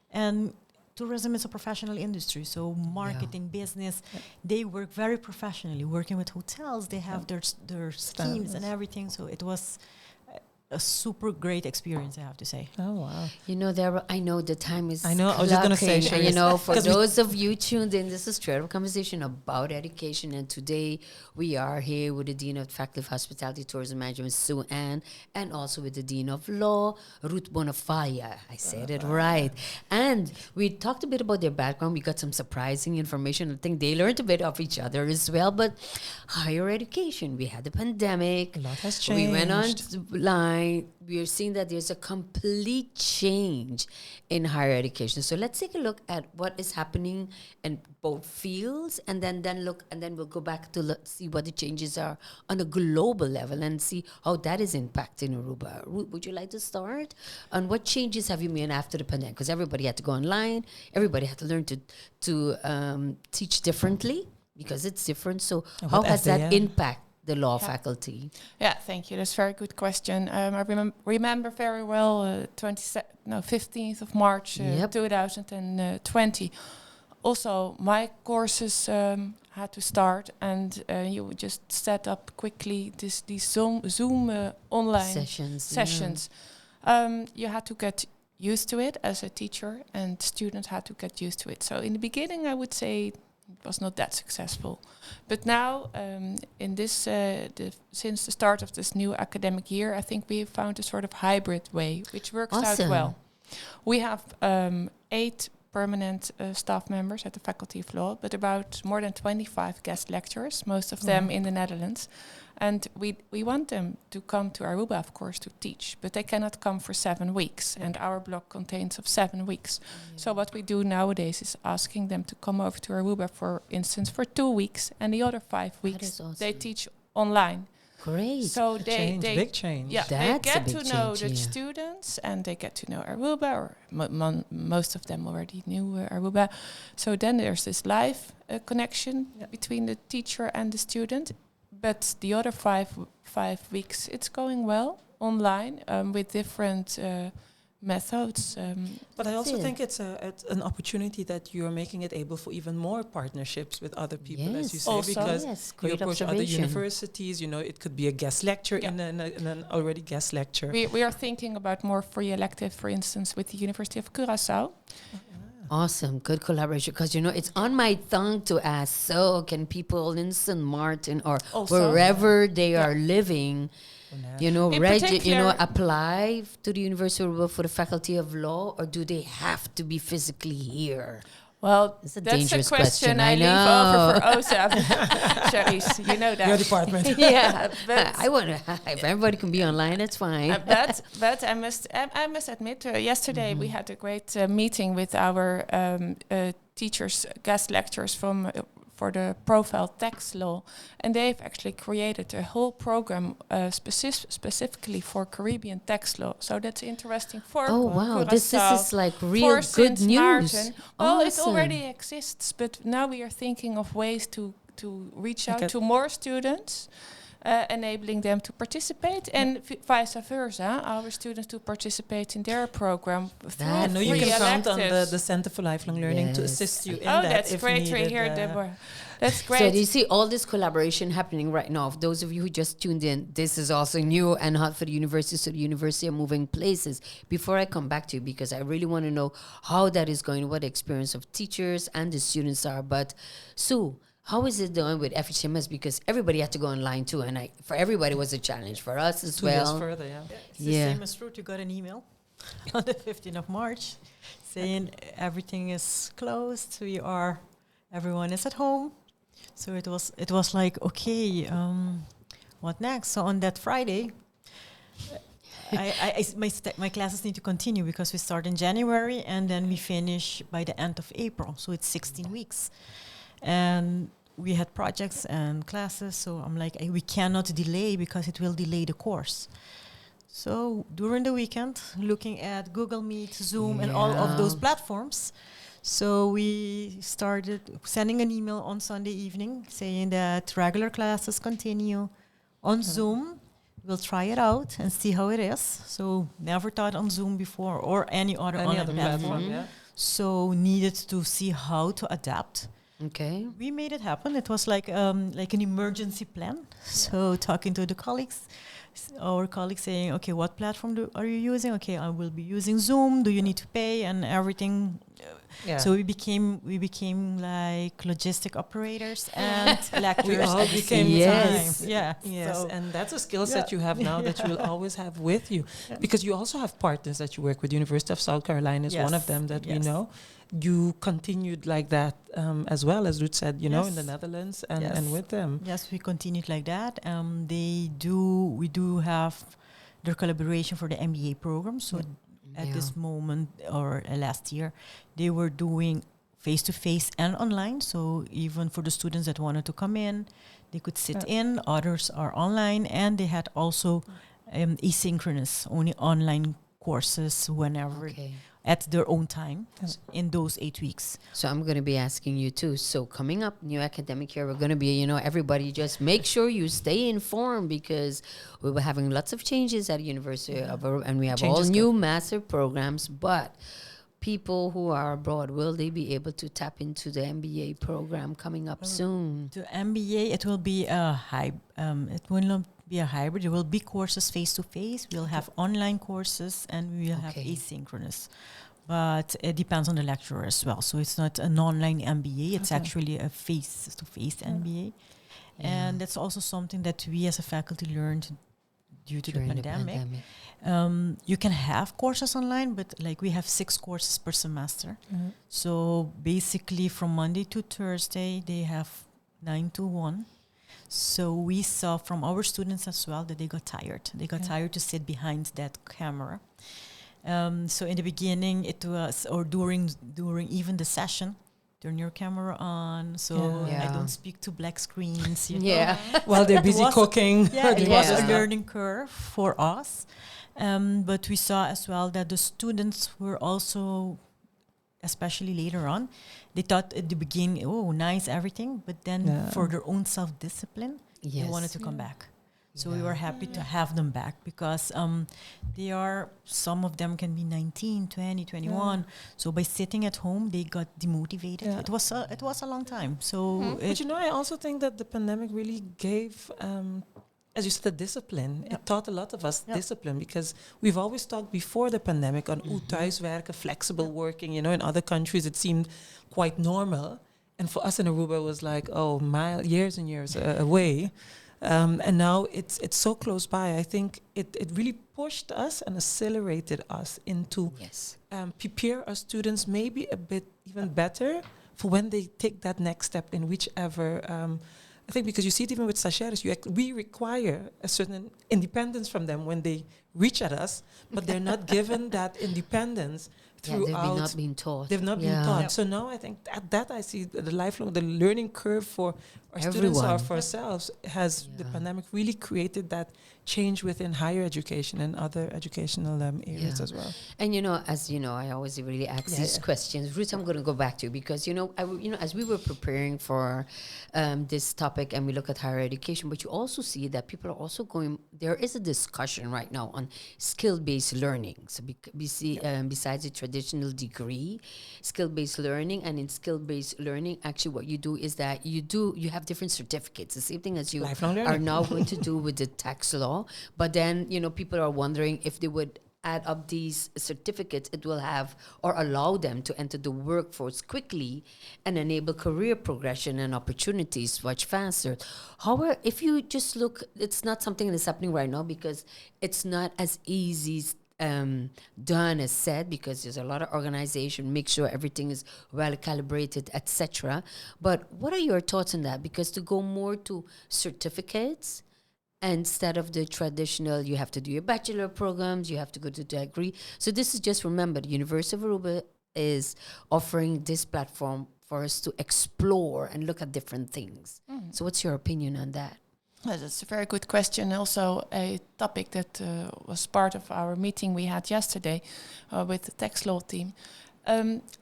F: And tourism is a professional industry, so marketing, business, they work very professionally. Working with hotels, they have their schemes and everything. So it was a super great experience, I have to say.
D: Oh, wow.
C: I know the time is
D: I was just going to say,
C: and, for those of you tuned in, this is Straight Up Conversation about education, and today we are here with the Dean of Faculty of Hospitality, Tourism Management, Sue Ann, and also with the Dean of Law, Ruth Bonafaya. I said it right. And we talked a bit about their background. We got some surprising information. I think they learned a bit of each other as well. But higher education, we had the pandemic.
D: A lot has changed.
C: We went online. We are seeing that there's a complete change in higher education. So let's take a look at what is happening in both fields, and then we'll go back to see what the changes are on a global level and see how that is impacting Aruba. Ruth, would you like to start? And what changes have you made after the pandemic? Because everybody had to go online. Everybody had to learn to teach differently because it's different. So how has that impacted the law faculty?
E: Yeah, thank you. That's a very good question. I remember very well 15th of March 2020. Also, my courses had to start, and you just set up quickly these Zoom online sessions. You had to get used to it as a teacher, and students had to get used to it. So in the beginning, I would say it was not that successful, but now in this since the start of this new academic year, I think we have found a sort of hybrid way which works out well. We have 8 permanent staff members at the Faculty of Law, but about more than 25 guest lecturers, most of them in the Netherlands. And we want them to come to Aruba, of course, to teach, but they cannot come for 7 weeks, and our block contains of 7 weeks. So what we do nowadays is asking them to come over to Aruba, for instance, for 2 weeks, and the other 5 weeks they teach online.
C: Great.
E: So
D: big change.
E: Yeah, they get to know the students, and they get to know Aruba, or most of them already knew Aruba. So then there's this live connection between the teacher and the student. But the other 5 weeks, it's going well online with different methods.
D: But I also think it's an opportunity that you're making it able for even more partnerships with other people, as you say,
E: also,
D: because you approach other universities. It could be a guest lecture in an already guest lecture.
E: We are thinking about more free elective, for instance, with the University of Curaçao.
C: Awesome, good collaboration. Because it's on my tongue to ask. So, can people in St. Martin or wherever they are living, apply to the University of Aruba for the Faculty of Law, or do they have to be physically here?
E: Well,
C: that's
E: a question I leave over for OSAP. Cherise, you know that.
D: Your department.
C: Yeah, but I want to. If everybody can be online, that's fine.
E: But I must admit, yesterday we had a great meeting with our teachers, guest lecturers from for the profile tax law, and they've actually created a whole program specifically for Caribbean tax law. So that's interesting for
C: Oh wow, this
E: Curaçao,
C: is like
E: for
C: real good
E: Sint
C: news.
E: Maarten. Well, it
C: Awesome.
E: already exists, but now we are thinking of ways to reach out
D: Okay.
E: to more students, enabling them to participate, and vice versa, our students to participate in their program.
C: That
D: I know you
E: free
D: can count on
E: electives.
D: the Center for Lifelong Learning to
C: Yes.
D: assist you in
E: Oh,
D: that.
E: that's
D: if
E: great to
D: needed,
E: hear, Deborah. That's
C: So
E: great.
C: do you see all this collaboration happening right now? For those of you who just tuned in, this is also new and hot for the university. So the university are moving places. Before I come back to you, because I really want to know how that is going, what the experience of teachers and the students are. But Sue, how is it doing with FHMS? Because everybody had to go online too, and for everybody it was a challenge. For us as
D: 2 years
C: well.
D: further, yeah.
F: It's the
C: Yeah.
F: same as Ruth. You got an email on the 15th of March saying everything is closed. Everyone is at home. So it was like, okay, what next? So on that Friday, my classes need to continue because we start in January and then we finish by the end of April. So it's 16 weeks. And we had projects and classes. So I'm like, we cannot delay because it will delay the course. So during the weekend, looking at Google Meet, Zoom, and all of those platforms. So we started sending an email on Sunday evening saying that regular classes continue on Zoom. We'll try it out and see how it is. So never taught on Zoom before or any other online platform.
D: yeah.
F: So needed to see how to adapt.
C: Okay.
F: We made it happen. It was like an emergency plan. So talking to the colleagues, our colleagues saying, okay, what platform are you using? Okay, I will be using Zoom. Do you need to pay and everything?
D: Yeah.
F: So we became like logistic operators and lecturers.
D: We all
F: at the
D: became
F: same
C: Yes.
F: time. Yeah.
D: Yes,
F: So
D: and that's a skill set you have now that you will always have with you. Because you also have partners that you work with. University of South Carolina is one of them that we know. You continued like that as well, as Ruth said, you know, in the Netherlands and with them.
F: Yes, we continued like that. We do have their collaboration for the MBA program. So at this moment or last year, they were doing face-to-face and online. So even for the students that wanted to come in, they could sit in. Others are online, and they had also asynchronous, only online courses whenever at their own time in those 8 weeks.
C: So I'm going to be asking you too. So coming up, new academic year, we're going to be, everybody just make sure you stay informed because we were having lots of changes at University of Aruba, and we have all new massive programs. But people who are abroad, will they be able to tap into the MBA program coming up soon?
F: The MBA, it will be a it will not be a hybrid. There will be courses face to face. We'll have online courses, and we will have asynchronous. But it depends on the lecturer as well. So it's not an online MBA. It's actually a face-to-face MBA. And that's also something that we as a faculty learned due to the pandemic. You can have courses online, but like we have 6 courses per semester. So basically from Monday to Thursday, they have 9 to 1. So we saw from our students as well that they got tired. They got tired to sit behind that camera. So in the beginning, it was, or during even the session, turn your camera on. So I don't speak to black screens. You know?
D: While they're busy cooking.
F: It was a learning curve for us. But we saw as well that the students were also, especially later on, they thought at the beginning, oh, nice, everything. But then for their own self-discipline, they wanted to come back. So we were happy to have them back because some of them can be 19, 20, 21. So by sitting at home, they got demotivated. It was a long time. So
D: But I also think that the pandemic really gave, as you said, the discipline. It taught a lot of us discipline because we've always talked before the pandemic on thuiswerken, flexible working. In other countries it seemed quite normal. And for us in Aruba, it was like, years and years away. And now it's so close by. I think it really pushed us and accelerated us into prepare our students maybe a bit even better for when they take that next step in whichever. I think because you see it even with stagiaires, we require a certain independence from them when they reach at us, but they're not given that independence throughout.
C: they've not been taught.
D: They've not been taught. So now I think that I see the lifelong, the learning curve for our students or for ourselves has the pandemic really created that change within higher education and other educational areas as well.
C: And as you know, I always really ask these questions. Ruth, I'm going to go back to you because as we were preparing for this topic and we look at higher education, but you also see that people are also going. There is a discussion right now on skill-based learning. So besides the traditional degree, skill-based learning, and in skill-based learning, actually, what you do is that you have different certificates. The same thing as you are now going to do with the tax law. But then, people are wondering if they would add up these certificates, it will have or allow them to enter the workforce quickly and enable career progression and opportunities much faster. However, if you just look, it's not something that's happening right now because it's not as easy done as said, because there's a lot of organization, make sure everything is well calibrated, etc. But what are your thoughts on that? Because to go more to certificates instead of the traditional, you have to do your bachelor programs, you have to go to degree. So this is just, remember, the University of Aruba is offering this platform for us to explore and look at different things. So what's your opinion on that?
E: Well, that's a very good question. Also a topic that was part of our meeting we had yesterday with the tax law team.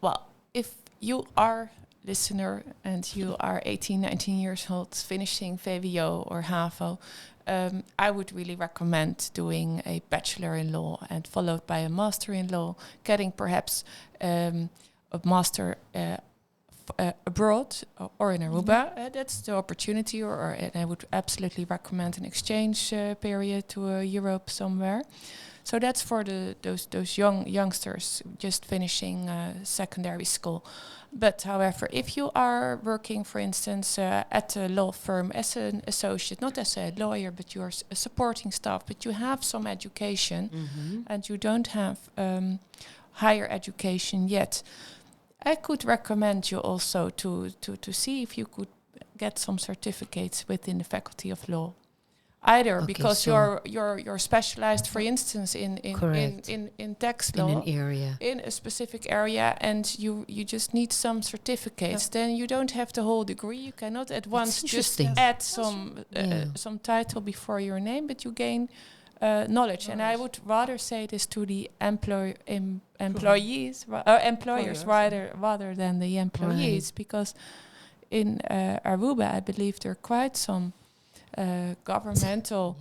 E: Well, if you are listener and you are 18, 19 years old, finishing VWO or HAVO, I would really recommend doing a bachelor in law and followed by a master in law, getting perhaps a master abroad or in Aruba. That's the opportunity, and I would absolutely recommend an exchange period to Europe somewhere. So that's for those youngsters just finishing secondary school. But however, if you are working, for instance, at a law firm as an associate, not as a lawyer, but you're a supporting staff, but you have some education and you don't have higher education yet, I could recommend you also to see if you could get some certificates within the Faculty of Law. Either because you're specialized, for instance, in tax law,
C: in an area,
E: in a specific area, and you just need some certificates. Then you don't have the whole degree. You cannot at once just add some title before your name, but you gain knowledge. And I would rather say this to the employers rather than the employees, because in Aruba, I believe there are quite some governmental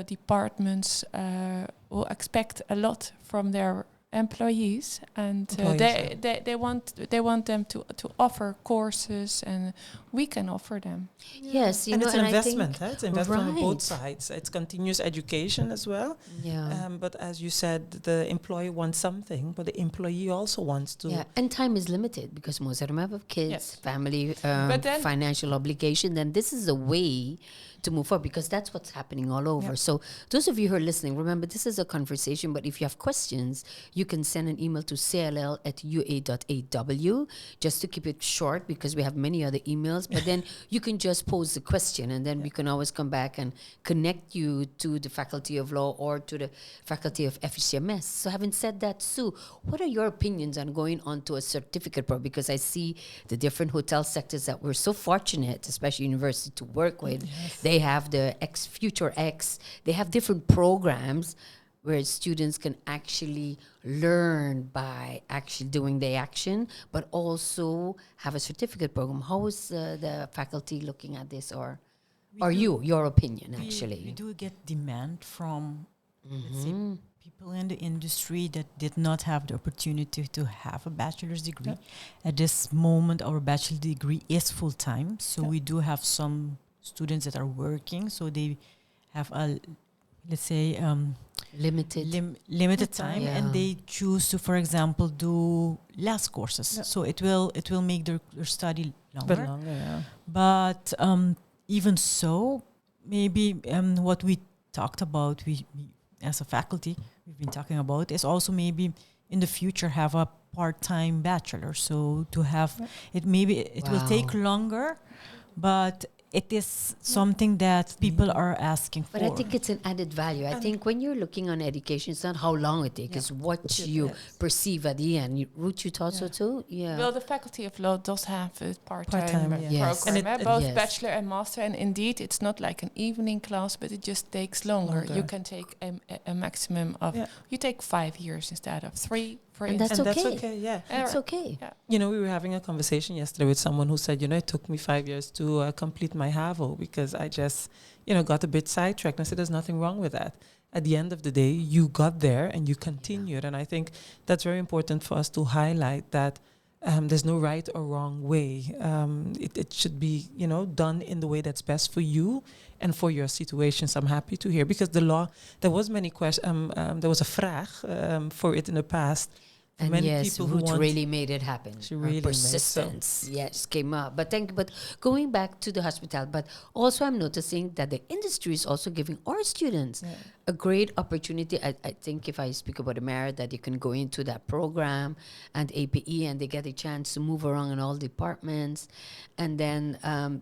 E: departments will expect a lot from their employees, and they want them to offer courses, and we can offer them.
C: Yes,
D: and it's an investment. It's an investment on both sides. It's continuous education as well. But as you said, the employee wants something, but the employee also wants to.
C: Yeah, and time is limited because most of them have kids, family, financial obligation. Then this is a way to move forward, because that's what's happening all over. So those of you who are listening, remember, this is a conversation, but if you have questions, you can send an email to cll@ua.aw, just to keep it short, because we have many other emails. But then you can just pose the question, and then we can always come back and connect you to the Faculty of Law or to the Faculty of FCMS. So having said that, Sue, what are your opinions on going on to a certificate program? Because I see the different hotel sectors that we're so fortunate, especially university, to work with. They have the Future X. They have different programs where students can actually learn by actually doing the action, but also have a certificate program. How is the faculty looking at this, or your opinion, actually?
F: We do get demand from, let's say, people in the industry that did not have the opportunity to have a bachelor's degree. At this moment, our bachelor's degree is full-time, so we do have some students that are working, so they have a, let's say, limited time, and they choose to, for example, do less courses. So it will make their study longer. But even so, maybe what we talked about, we as a faculty, we've been talking about, is also maybe in the future have a part-time bachelor. So to have it, maybe it will take longer, but it is something that people are asking for.
C: But I think it's an added value. I think when you're looking on education, it's not how long it takes, it's what you perceive at the end. Ruth, you thought so too? Yeah.
E: Well, the Faculty of Law does have a part-time
D: Part-time,
C: yes.
E: program,
C: And
E: both
C: yes.
E: bachelor and master. And indeed, it's not like an evening class, but it just takes longer. You can take a maximum of, you take 5 years instead of 3, for
C: And
E: instance.
C: that's okay.
D: That's okay, yeah.
C: It's okay.
E: Yeah.
D: You know, we were having a conversation yesterday with someone who said, it took me 5 years to complete my HAVO because I just, got a bit sidetracked. And I said, there's nothing wrong with that. At the end of the day, you got there and you continued. And I think that's very important for us to highlight that there's no right or wrong way. It should be, done in the way that's best for you and for your situations. I'm happy to hear because the law, there was many questions. There was a vraag for it in the past.
C: And
D: many
C: yes,
D: people who
C: Ruth
D: want
C: really made it happen.
D: She
C: Her
D: really made
C: persistence, yes, came up. But going back to the hospital, but also I'm noticing that the industry is also giving our students a great opportunity. I think if I speak about the merit, that you can go into that program and APE and they get a chance to move around in all departments. And then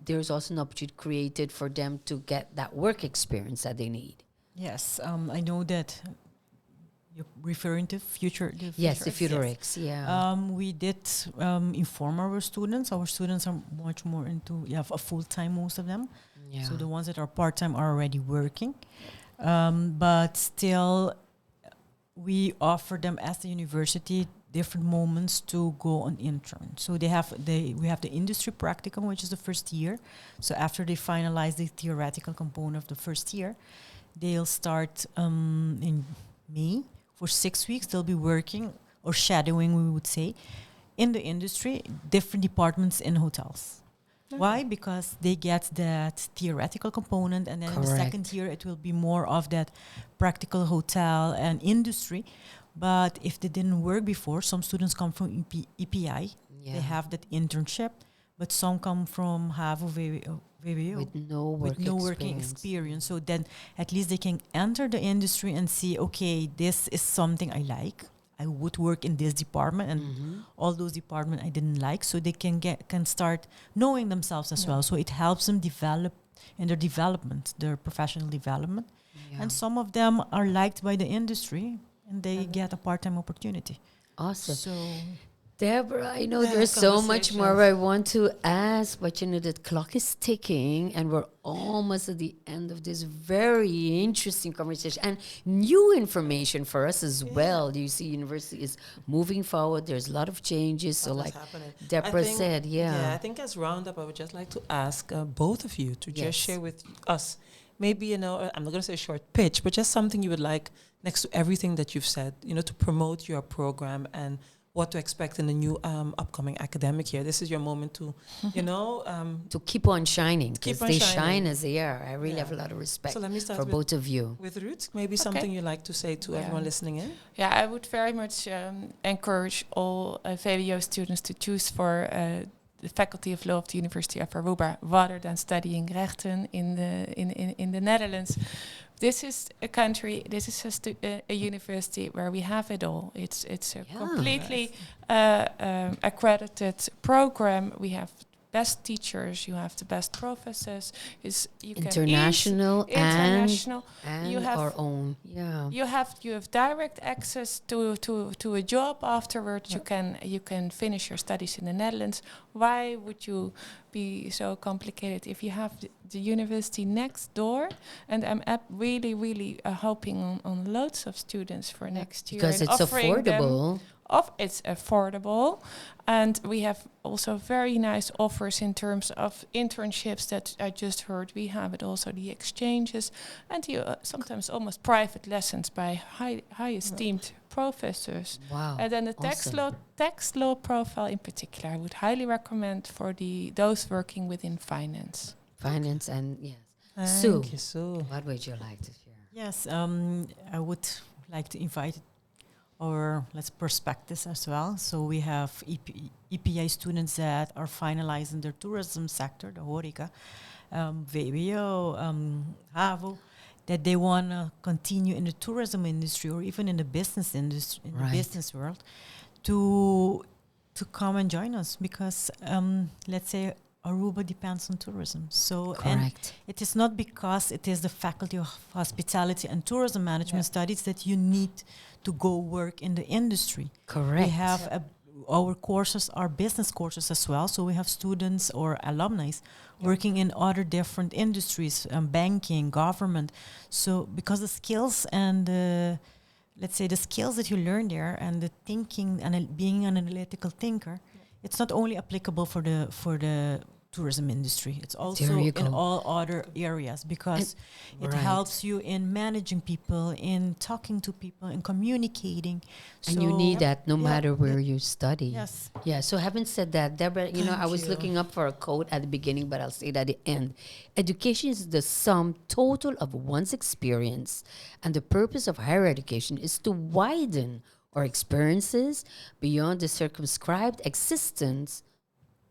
C: there's also an opportunity created for them to get that work experience that they need.
F: Yes, I know that you're referring to future.
C: Yes, the Futurix, yeah.
F: We did inform our students. Our students are much more into a full-time, most of them.
C: Yeah.
F: So the ones that are part-time are already working. But still, we offer them as the university different moments to go on intern. So we have the industry practicum, which is the first year. So after they finalize the theoretical component of the first year, they'll start in May. For 6 weeks, they'll be working or shadowing, we would say, in the industry, different departments in hotels. Why? Because they get that theoretical component, and then in the second year, it will be more of that practical hotel and industry. But if they didn't work before, some students come from EPI. They have that internship, but some come from VWO.
C: With no working experience.
F: So then at least they can enter the industry and see, okay, this is something I like. I would work in this department, and all those departments I didn't like. So they can start knowing themselves as well. So it helps them develop in their development, their professional development. Yeah. And some of them are liked by the industry, and they get a part-time opportunity.
C: Awesome.
F: So,
C: Deborah, I know there's so much more I want to ask, but the clock is ticking and we're almost at the end of this very interesting conversation and new information for us as well. You see, university is moving forward. There's a lot of changes. So like Deborah said,
D: I think as roundup, I would just like to ask both of you to just share with us, maybe, I'm not going to say a short pitch, but just something you would like next to everything that you've said, to promote your program and what to expect in the new upcoming academic year. This is your moment to,
C: to keep on shining, because they
D: shining.
C: shine as they are. I really have a lot of respect
D: so let me start
C: for both of you.
D: With Ruth, maybe something you'd like to say to everyone listening in?
E: Yeah, I would very much encourage all VWO students to choose for the Faculty of Law of the University of Aruba rather than studying rechten in the Netherlands. This is a country, this is a university where we have it all. It's a completely accredited program. We have best teachers, you have the best professors.
C: International and
E: you have
C: our own. Yeah.
E: You have direct access to a job afterwards. You can finish your studies in the Netherlands. Why would you be so complicated if you have the university next door? And I'm really hoping on loads of students for next year.
C: Because it's affordable.
E: It's affordable, and we have also very nice offers in terms of internships that I just heard. We have it also, the exchanges, and sometimes almost private lessons by high esteemed professors.
C: Wow!
E: And then the tax law profile in particular, I would highly recommend for those working within finance.
C: Finance and
D: Thank you, Sue.
C: What would you like to share?
F: Yes, I would like to invite our prospectus as well. So we have EPI students that are finalizing their tourism sector, the horeca, VWO, HAVO, that they want to continue in the tourism industry or even in the business industry, in the business world, to come and join us, because let's say Aruba depends on tourism. So,
C: Correct.
F: and it is not because it is the Faculty of Hospitality and Tourism Management Studies that you need to go work in the industry.
C: Correct.
F: We have our courses are business courses as well. So we have students or alumni working in other different industries, banking, government. So because the skills and let's say the skills that you learn there and the thinking and being an analytical thinker, it's not only applicable for the tourism industry. It's also in all other areas because it helps you in managing people, in talking to people, in communicating.
C: And you need that no matter where you study.
F: Yes.
C: Yeah, so having said that, Deborah, I was looking up for a quote at the beginning, but I'll say it at the end. Education is the sum total of one's experience, and the purpose of higher education is to widen our experiences beyond the circumscribed existence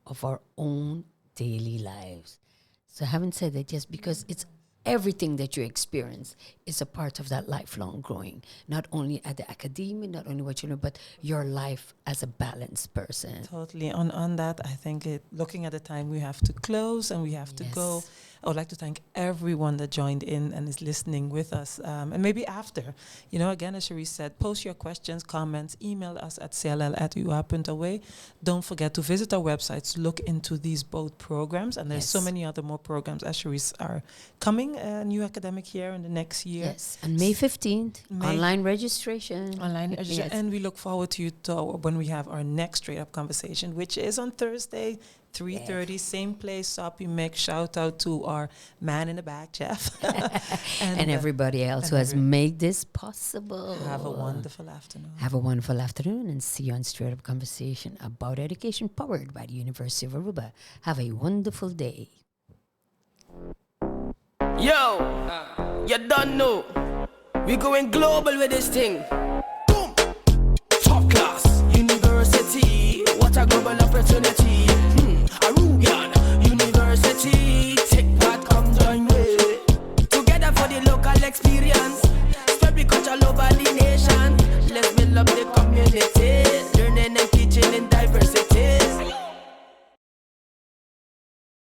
C: of our own daily lives. So having said that, yes, because it's everything that you experience is a part of that lifelong growing, not only at the academy, not only what you know, but your life as a balanced person.
D: Totally. On that, I think looking at the time, we have to close and we have to go. I would like to thank everyone that joined in and is listening with us. And maybe after, again, as Cherise said, post your questions, comments, email us at cll@ua.aw. Don't forget to visit our websites, look into these both programs. And there's so many other more programs, as Cherise, are coming, new academic year in the next year.
C: Yes, and May 15th, online registration.
D: And we look forward to when we have our next Straight Up conversation, which is on Thursday, 3:30, same place, Sopi Mix. Shout out to our man in the back, Jeff.
C: and everybody else who has made this possible.
D: Have a wonderful afternoon.
C: Have a wonderful afternoon and see you on Straight Up Conversation about education powered by the University of Aruba. Have a wonderful day.
B: Yo, you don't know. We going global with this thing. Boom, top class, university. What a global opportunity.